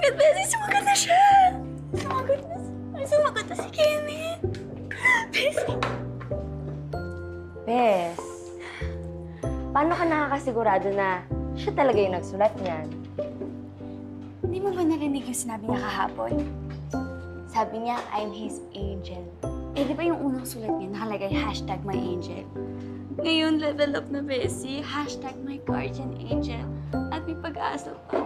God, Bessie, sumagot na siya! Sumagot na si Kenneth! Bessie! Bes, paano ka nakakasigurado na siya talaga yung nagsulat niyan? Hindi mo ba narinig yung sinabi niya kahapon? Sabi niya, I'm his angel. Eh, di ba yung unang sulat niya nakalagay #myangel? Ngayon, level up na, Bessie. #my guardian angel. At may pag-asa pa.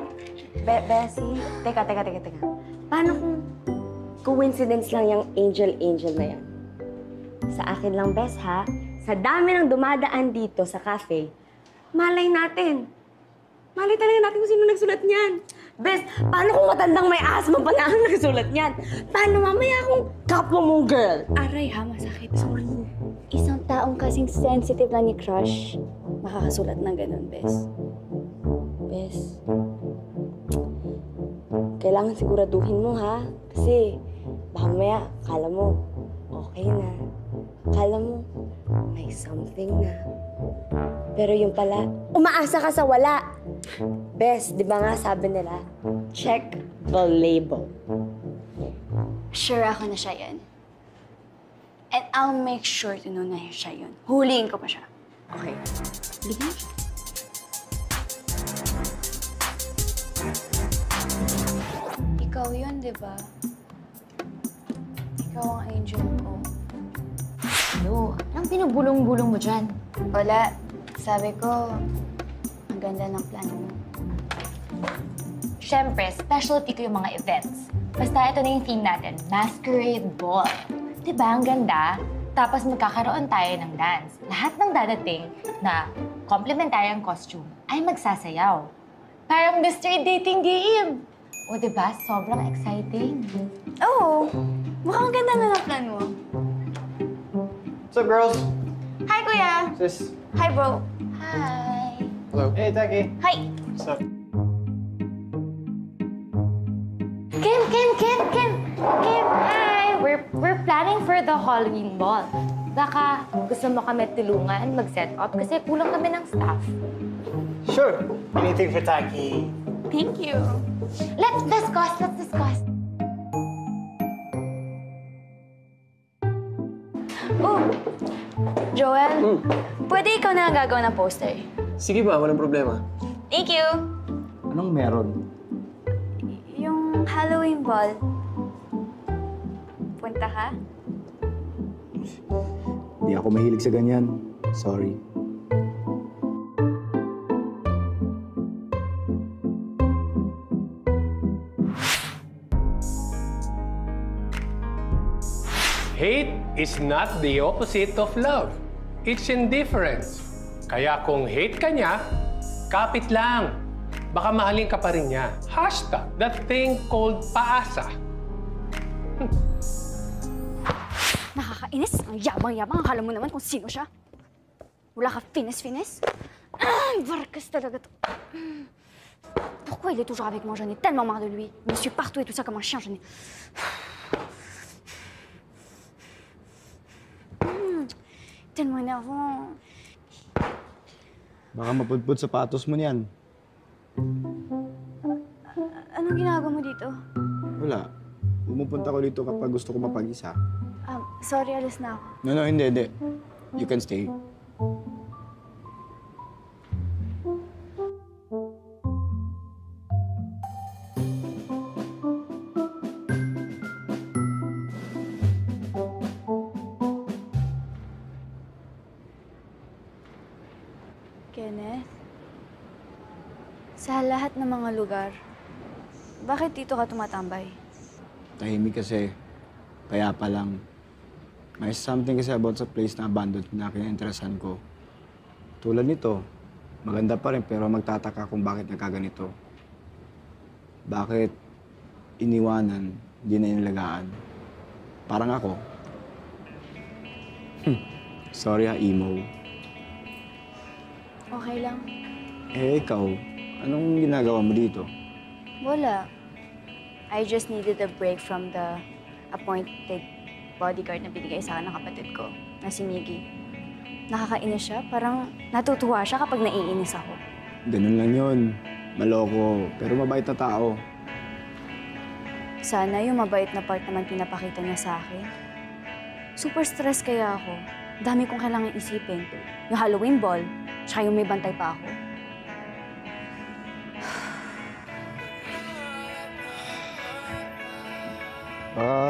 Bessie, teka. Paano kung coincidence lang yung angel na yan? Sa akin lang, Bes, ha? Sa dami ng dumadaan dito sa cafe, malay talaga natin kung sino nagsulat niyan. Bes, paano kung matandang may asma pa na ang nagsulat niyan? Paano mamaya kung kapwa mong girl? Aray ha, masakit. Sorry. Isang taong kasing sensitive lang ni Crush, makakasulat ng ganun, Bes. Bes, kailangan siguraduhin mo, ha? Kasi baka mamaya, akala mo, okay na. Akala mo, may something na. Pero yung pala, umaasa ka sa wala. Bes, di ba nga sabi nila, check the label. Sure ako na siya yan. And I'll make sure to know na siya yun. Huliin ko pa siya. Okay. Bigyan. Ikaw yun, di ba? Ikaw ang angel ko. Ano? Anong pinubulong-bulong mo dyan? Wala. Sabi ko, ang ganda ng plano mo. Siyempre, specialty ko yung mga events. Basta ito na yung theme natin, Masquerade Ball. Diba, ang ganda? Tapos magkakaroon tayo ng dance. Lahat ng dadating na complementary ang costume ay magsasayaw. Parang mystery dating game. O diba, sobrang exciting. Oo. Mukhang ganda na ng plan mo. What's up, girls? Hi, Kuya! Sis. Hi, bro. Hi! Hello. Hey, Taki. Hi! What's up? Kim! Hi! We're planning for the Halloween ball. Baka gusto mo kami tulungan mag-set up kasi kulang kami ng staff. Sure. Anything for Taki. Thank you. Let's discuss. Oh, Joel, pwede ikaw na ang gagawa ng poster. Sige ba, walang problema. Thank you. Anong meron? Yung Halloween ball. Punta ka? Hindi ako mahilig sa ganyan. Sorry. Hate is not the opposite of love. It's indifference. Kaya kung hate ka niya, kapit lang. Baka mahalin ka pa rin niya. #that thing called paasa. Nakakainis. Ang yabang-yabang. Akala mo naman kung sino siya. Wala ka finis-finis. Varkas talaga to. Pourquoi il est toujours avec moi? J'en ai tellement marre de lui. Il me suit partout et tout ça comme un chien. J'en ai... Tellement énervant. Baka mapudpud sapatos mo niyan. Anong ginagawa mo dito? Wala. Pumupunta ko dito kapag gusto ko mapag-isa. Sorry, alis na ako. No, hindi. You can stay. Kenneth, sa lahat ng mga lugar, bakit dito ka tumatambay? Tahimik kasi. Kaya pa lang. May something kasi about sa place na abandoned na kinainteresan ko. Tulad nito, maganda pa rin pero magtataka kung bakit nagkaganito. Bakit iniwanan, hindi na inalagaan. Parang ako. Sorry ha, emo. Okay lang. Eh, ikaw, anong ginagawa mo dito? Wala. I just needed a break from the appointed bodyguard na binigay sa akin ng kapatid ko, na si Miggy. Nakakainis siya. Parang natutuwa siya kapag naiinis ako. Ganun lang yun. Maloko, pero mabait na tao. Sana yung mabait na part naman pinapakita niya sa akin. Super stress kaya ako. Dami kong kailangan isipin. Yung Halloween ball, tsaka yung may bantay pa ako.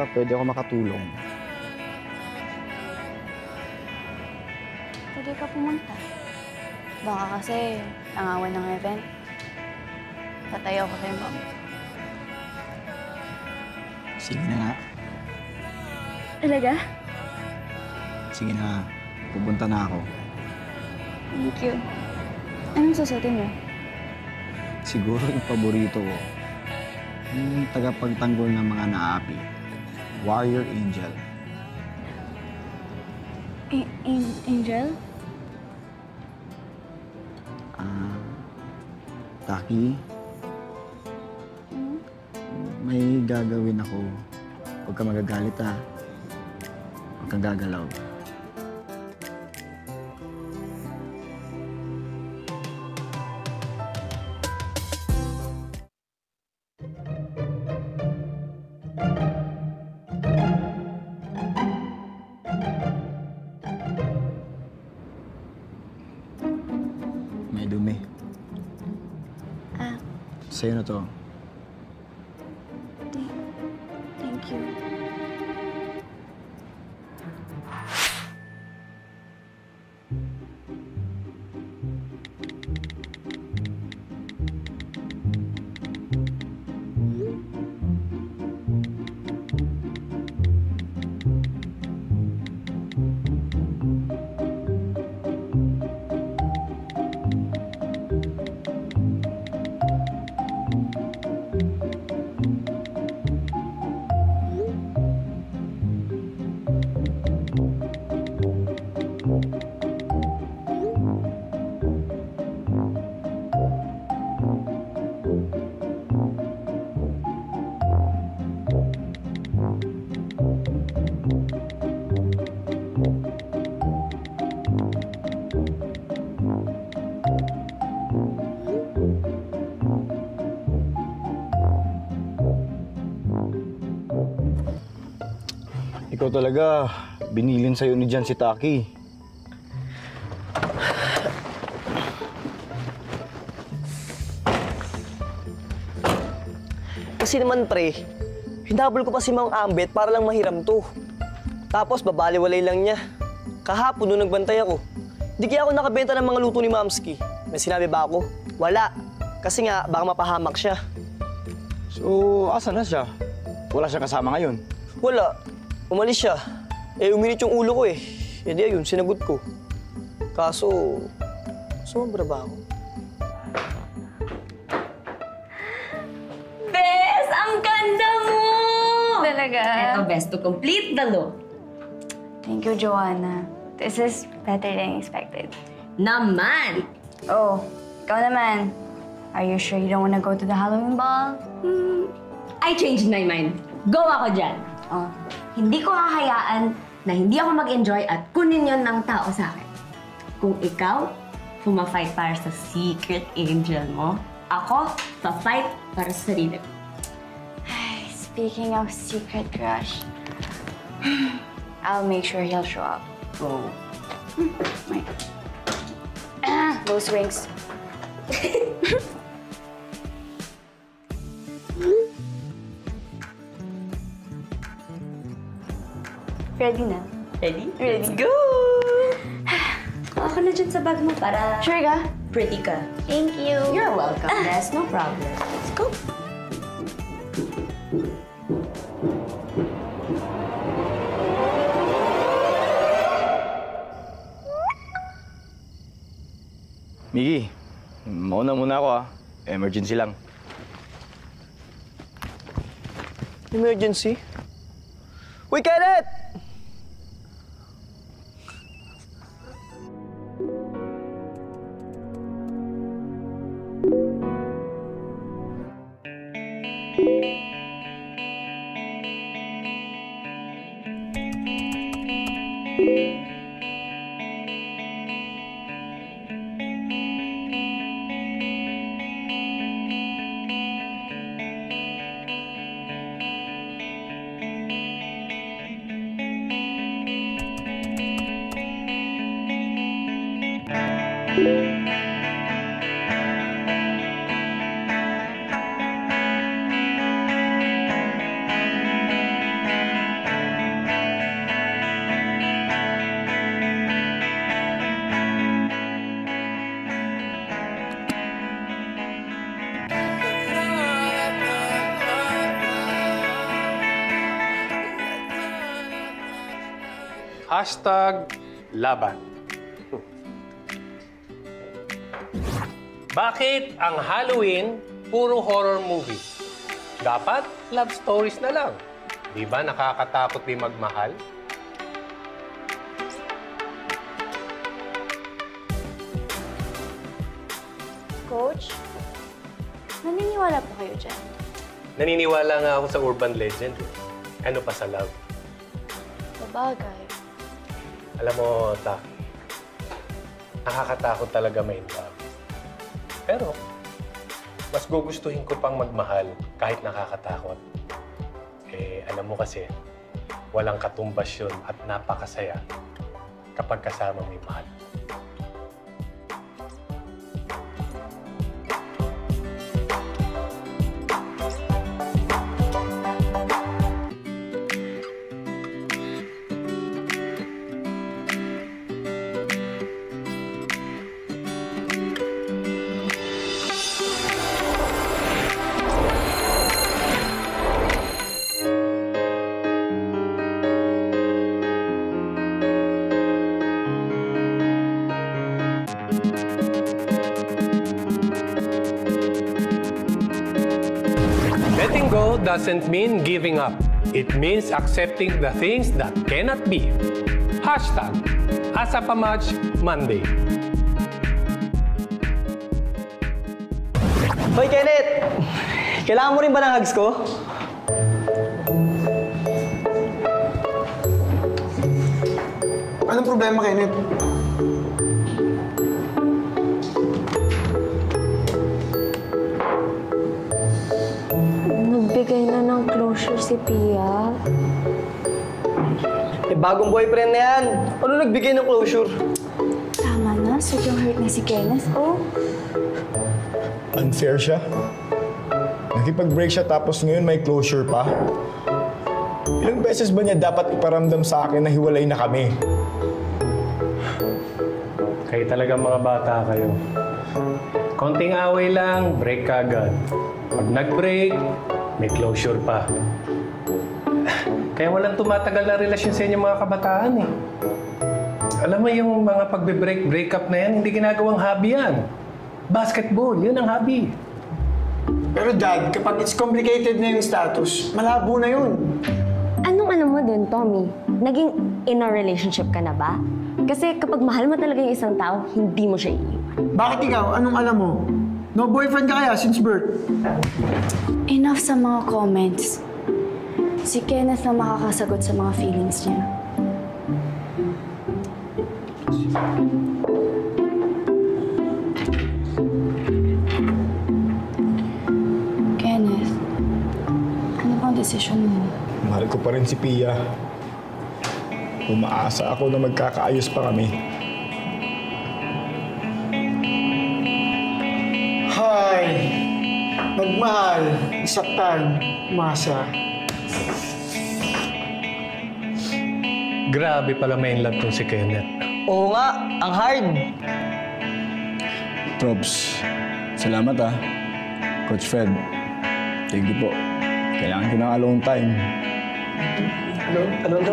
Pwede ako makatulong. Pwede ka pumunta. Baka kasi nangawan ng event. Tatayo ko kay mom. Sige na nga. Talaga? Sige na. Pupunta na ako. Thank you. Anong susutin mo? Siguro yung paborito ko. Yung tagapagtanggol ng mga naapi. Warrior Angel. Angel? Taki, may gagawin ako. Huwag ka magagalit, ha. Huwag kang gagalaw. May dumi. Sa'yo na to. Thank you. Ikaw talaga, binilin sa'yo ni Jan si Taki. Kasi naman pre, hinabol ko pa si Mang Ambet para lang mahiram to. Tapos babaliwalay lang niya. Kahapon nung nagbantay ako, di kaya ako nakabenta ng mga luto ni Mamski. May sinabi ba ako? Wala. Kasi nga, baka mapahamak siya. So, asa na siya? Wala siya kasama ngayon. Wala. Umalis siya. Eh, uminit yung ulo ko eh. Eh di ayun, sinagot ko. Kaso, sobra ba ako? Bes! Ang ganda mo! Talaga? Eto, Bes, to complete the look. Thank you, Joanna. This is better than expected. Naman! Oh, ikaw naman. Are you sure you don't wanna go to the Halloween ball? I changed my mind. Go ako dyan. Oh, hindi ko hahayaan na hindi ako mag-enjoy at kunin yon ng tao sa akin. Kung ikaw, pumafight para sa secret angel mo, ako, pa-fight para sa sarili ko. Speaking of secret crush, I'll make sure he'll show up. Oh. Wait. Those wings. Ready na? Ready? Ready. Go! Kuha ka na dyan sa bag mo para Sure ka? pretty ka. Thank you. You're welcome, Bes. No problem. Let's go. Miggy, mauna muna ako, ha. Emergency lang. Emergency? Uy, Kenneth! Hashtag laban. Bakit ang Halloween puro horror movie? Dapat love stories na lang. Di ba nakakatakot din magmahal? Coach, naniniwala po kayo dyan? Naniniwala nga ako sa urban legend. Ano pa sa love? Sabagay. Alam mo, Tak, nakakatakot talaga may love. Pero, mas gugustuhin ko pang magmahal kahit nakakatakot. Eh, alam mo kasi, walang katumbas yun at napakasaya kapag kasama may mahal. Letting go doesn't mean giving up. It means accepting the things that cannot be. Hashtag Asapamach Monday. Hoy, Kenneth! Kailangan mo rin ba ng hugs ko? Anong problema, Kenneth? Nagbigay na ng closure si Pia. Eh, bagong boyfriend na yan. Ano nagbigay ng closure? Tama na, sobrang hurt na si Kenneth. Oh, Unfair siya. Nakipag-break siya tapos ngayon may closure pa. Ilang beses ba niya dapat iparamdam sa akin na hiwalay na kami? Kayo talagang mga bata kayo. Konting away lang, break ka agad. Pag nag-break, may closure pa. Kaya walang tumatagal na relasyon sa inyong mga kabataan eh. Alam mo yung mga pagbe-break-up na yan, hindi ginagawang hobby yan. Basketball, yun ang hobby. Pero Dad, kapag it's complicated na yung status, malabo na yun. Anong alam mo dun, Tommy? Naging in a relationship ka na ba? Kasi kapag mahal mo talaga yung isang tao, hindi mo siya iiwan. Bakit ikaw? Anong alam mo? No boyfriend ka kaya since birth? enough sa mga comments. Si Kenneth na makakasagot sa mga feelings niya. Kenneth, ano bang desisyon mo? Mahal ko pa rin si Pia. Umaasa ako na magkakaayos pa kami. Hi! Magmahal, isaktan, umasa. Grabe pala may in love tong si Kenneth. Oo nga, ang hard. Probs, salamat ah. Coach Fred, thank you po. Kailangan ko ng alone time. Alone.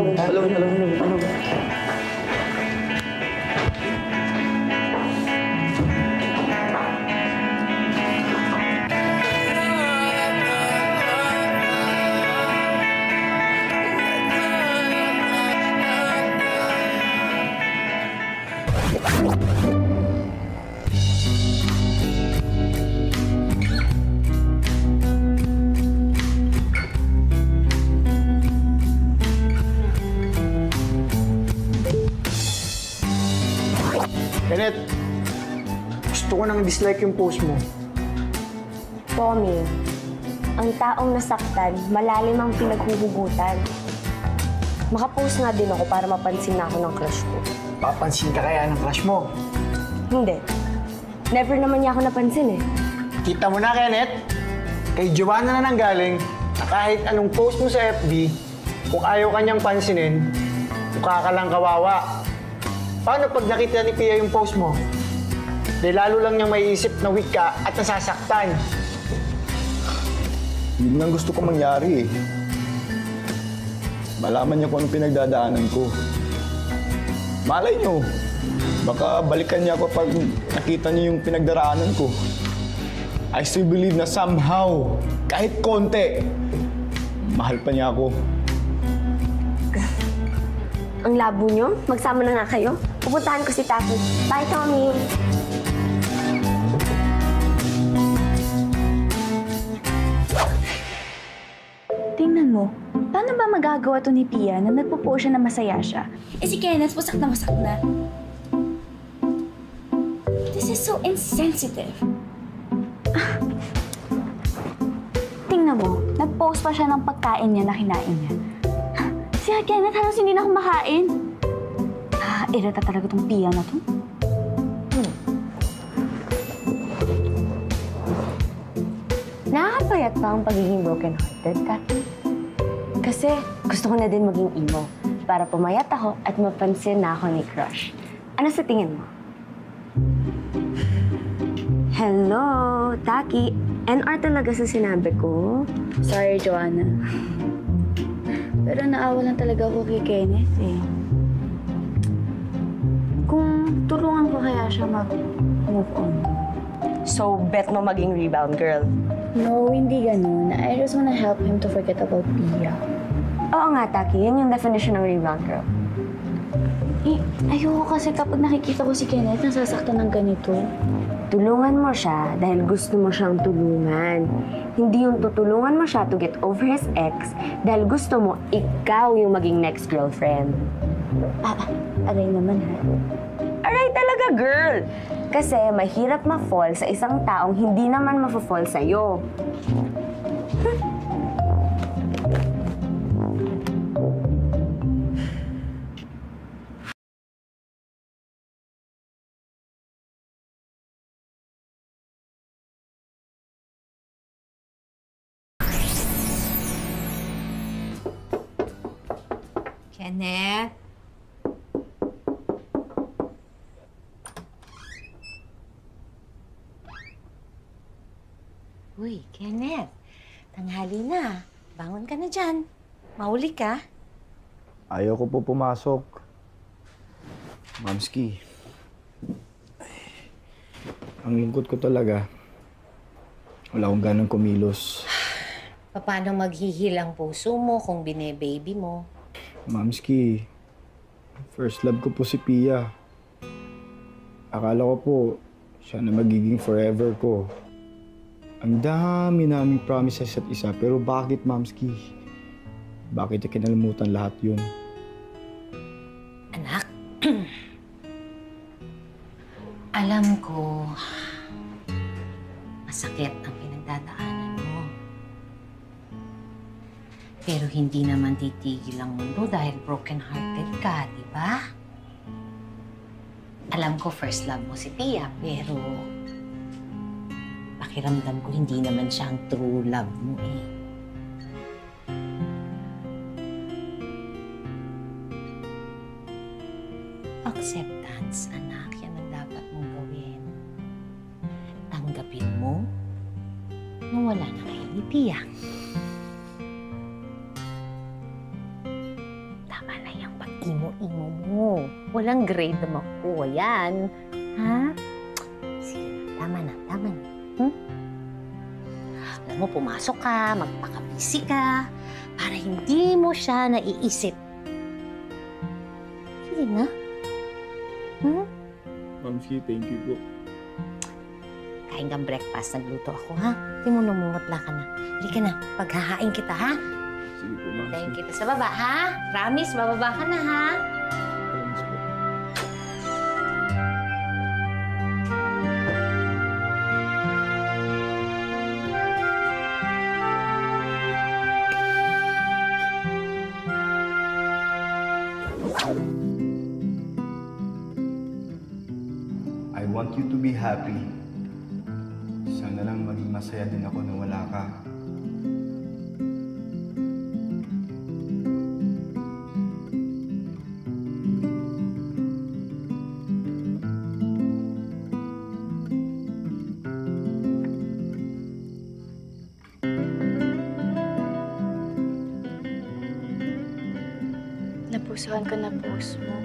Kenneth, gusto ko nang dislike yung post mo. Tommy, ang taong nasaktan, malalim ang pinaghuhugutan. Makapost nga din ako para mapansin na ako ng crush ko. Papansin ka kaya ng crush mo. Hindi. Never naman niya ako napansin eh. Kita mo na, Kenneth? Kay Joanna na nanggaling na kahit anong post mo sa FB, kung ayaw kanyang pansinin, mukha ka lang kawawa. Paano pag nakita ni Pia yung post mo? Di lalo lang niyang maiisip na weak ka at nasasaktan. Yun ang gusto ko mangyari eh. Malaman niya kung anong pinagdadaanan ko. Malay niyo, baka balikan niya ako pag nakita niya yung pinagdaraanan ko. I still believe na somehow, kahit konti, mahal pa niya ako. Ang labo niyo? Magsama na nga kayo. Pupuntahan ko si Taki. Bye, Tommy! Tingnan mo, paano ba magagawa to ni Pia na nagpo-post siya na masaya siya? Eh si Kenneth, wasak na wasak na. This is so insensitive. Tingnan mo, nag-post pa siya ng pagkain niya na kinain niya. Si Kenneth, halos hindi na kumakain. Irata talaga tong Pia na to. Nakakapayat pa ang pagiging broken-hearted, Taki. Kasi gusto ko na din maging emo para pumayat ako at mapansin na ako ni Crush. Ano sa tingin mo? Hello, Taki. NR talaga sa sinabi ko. Sorry, Joanna. Pero naawa lang talaga ako kay Kenneth eh. Kung tulungan ko kaya siya mag-move on. So, bet mo maging rebound girl? No, hindi ganun. I just wanna help him to forget about Pia. Oo nga, Taki. Yan yung definition ng rebound girl. Eh, ayoko kasi kapag nakikita ko si Kenneth nasasaktan ng ganito. Tulungan mo siya dahil gusto mo siyang tulungan. Hindi yung tutulungan mo siya to get over his ex dahil gusto mo ikaw yung maging next girlfriend. Aray naman ha. Aray talaga, girl! Kasi mahirap ma-fall sa isang taong hindi naman ma-fall sa'yo. Kenneth? Uy, Kenneth. Tanghali na. Bangon ka na dyan. Mahuli ka. Ayaw ko po pumasok. Mamski. Ang lungkot ko talaga. Wala akong ganang kumilos. Paano maghihil ang puso mo kung bine-baby mo? Mamski, first love ko po si Pia. Akala ko po, siya na magiging forever ko. Ang dami naming promise sa isa't isa, pero bakit, Mamski? Bakit niya kinalimutan lahat yun? Anak, alam ko, masakit ang pinagdadaanan mo. Pero hindi naman titigil ang mundo dahil broken-hearted ka, di ba? Alam ko first love mo si Pia, pero pakiramdam ko hindi naman siya ang true love mo eh. Acceptance, anak, yan ang dapat mong gawin. Tanggapin mo na wala na kayo ni Pia. Tama na yung pag-imo-imo mo. Walang grade na makuha yan. Ha? Sige na, tama na, tama na. Alam mo, pumasok ka, magpakabisi ka, para hindi mo siya naiisip. Sige na. Mamski, thank you po. Kain kang breakfast, nagluto ako, ha? Hindi mo namumutla ka na. Halika na, paghahain kita, ha? Sige po, Mamski. Tayo kita sa baba, ha? Promise, bababa ka na, ha? Thanks po. want you to be happy. Sana lang maging masaya din ako na wala ka. Napusuhan ko na post mo.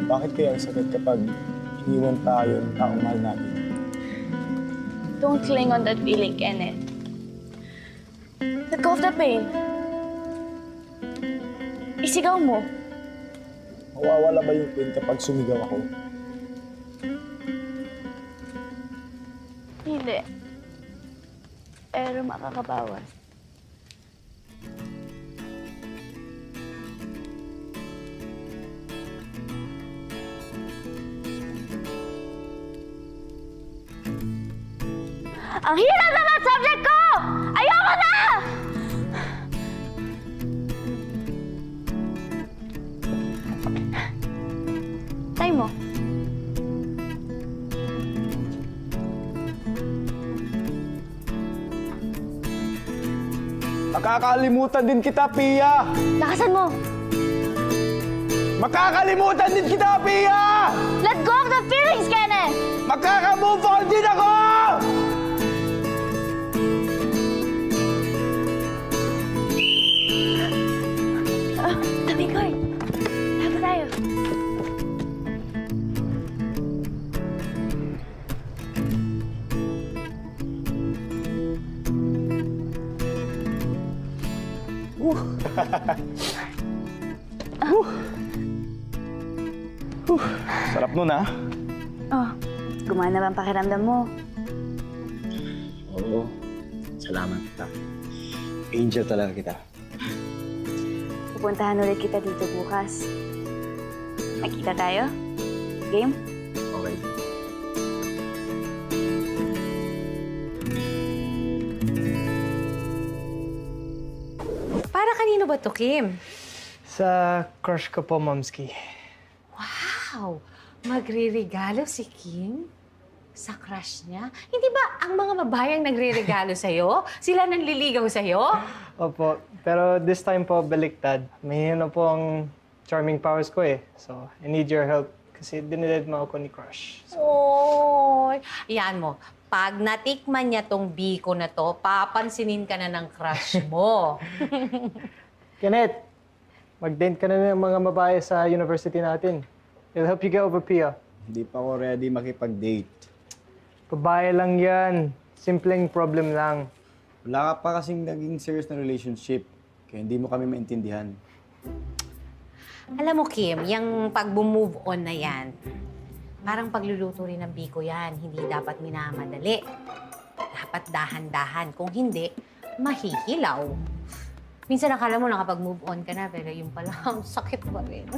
Bakit kaya ang sakit kapag iniwan tayo ng taong mahal natin? Don't cling on that feeling, Kenneth. Let go of the pain. Isigaw mo. Mawawala ba yung pain kapag sumigaw ako? Hindi. Pero makakabawas. Ang hirap na ng subject ko! Ayoko na! Try mo. Makakalimutan din kita, Pia! Lakasan mo. Makakalimutan din kita, Pia! Let go of the feelings, Kenneth! Makaka-move on din ako! Tabi, guard. Tabi tayo. Sarap nun, ha? Oh, gumana ba ang pakiramdam mo? Oo. Salamat kita. Angel talaga kita. Pupuntahan ulit kita dito bukas. Nakita tayo? Game? Okay. Para kanino ba to, Kim? Sa crush ko po, Momski. Wow! Magre-regalo si Kim sa crush niya? Hindi ba ang mga babayang nagre-regalo sa'yo? Sila nanliligaw sa'yo? Opo, pero this time po, baliktad. Mahina po ang charming powers ko eh. So, I need your help kasi dinidedma ako ni crush. Oy! Yan mo, pag natikman niya tong biko na to, papansinin ka na ng crush mo. Kenneth, mag-date ka na ng mga babae sa university natin. It'll help you get over Pia. Hindi pa ako ready makipag-date. Babae lang yan. Simpleng problem lang. Wala ka pa kasing naging serious na relationship. Kaya hindi mo kami maintindihan. Alam mo, Kim, yung pag-move on na yan, parang pagluluto rin ng biko yan. Hindi dapat minamadali. Dapat dahan-dahan. Kung hindi, mahihilaw. Minsan akala mo nakapag-move on ka na, pero yung pala, ang sakit pa rin.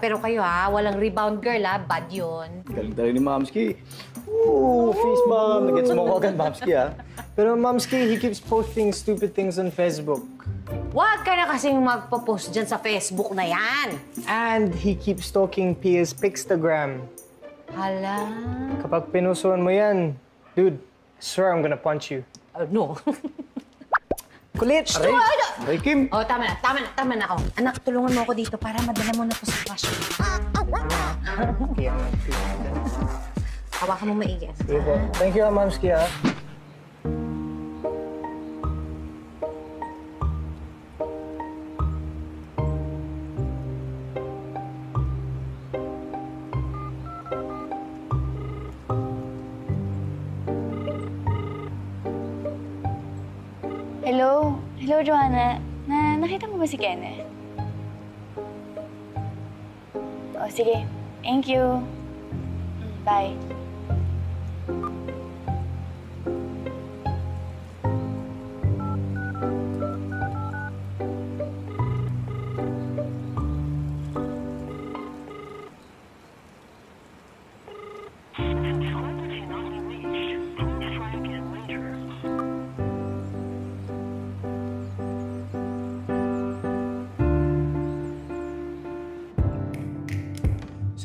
Pero kayo walang rebound girl bad yun. Galing talaga ni Mamski. Ooh, face mom. Nag-gets mo ko agad, Mamski Pero Momski, he keeps posting stupid things on Facebook. Huwag ka na kasing magpo-post dyan sa Facebook na yan. And he keeps stalking Pia's Pixtagram. Hala. Kapag pinusuan mo yan, dude, I swear I'm gonna punch you. No. Kulit! Aray, Kim! Oh, tama na ako. Anak, tulungan mo ako dito para madala mo na to sa crush mo. Hawakan mo maigi. Sige po. Thank you, Mamski, Hello? Hello, Joanna. Nakita mo ba si Kenneth? Oh, sige. Thank you. Bye.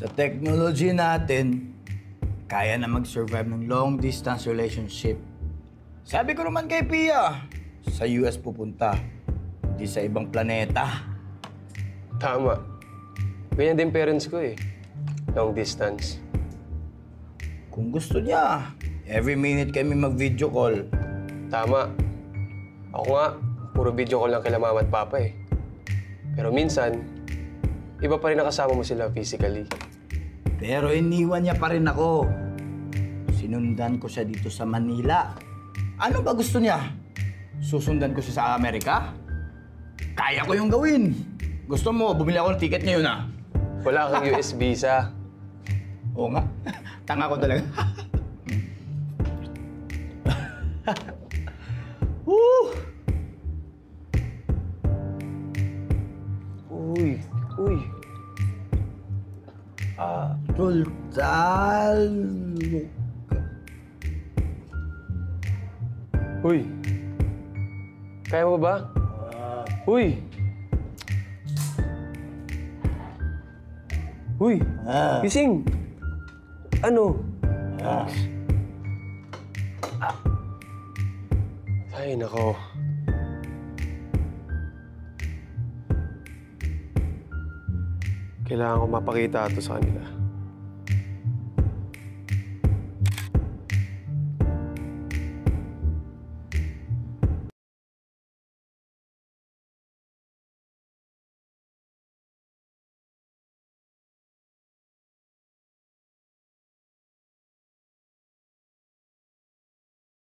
Sa technology natin, kaya na mag-survive ng long-distance relationship. Sabi ko naman kay Pia, sa US pupunta, hindi sa ibang planeta. Tama. Ganyan din parents ko eh. Long distance. Kung gusto niya, every minute kami mag-video call. Tama. Ako nga, puro video call lang kila mama at papa eh. Pero minsan, iba pa rin nakasama mo sila physically. Pero iniwan niya pa rin ako. Sinundan ko siya dito sa Manila. Ano ba gusto niya? Susundan ko siya sa Amerika? Kaya ko yung gawin. Gusto mo, bumili ako ng ticket ngayon ah. Wala kang US visa. Oo nga. Tanga ko talaga. Woo! Uy, uy. Tultalo. Uy. Kaya mo ba? Uy. Uy. Gising. Ano? Ay, nako. Kailangan ko mapakita ito sa kanila.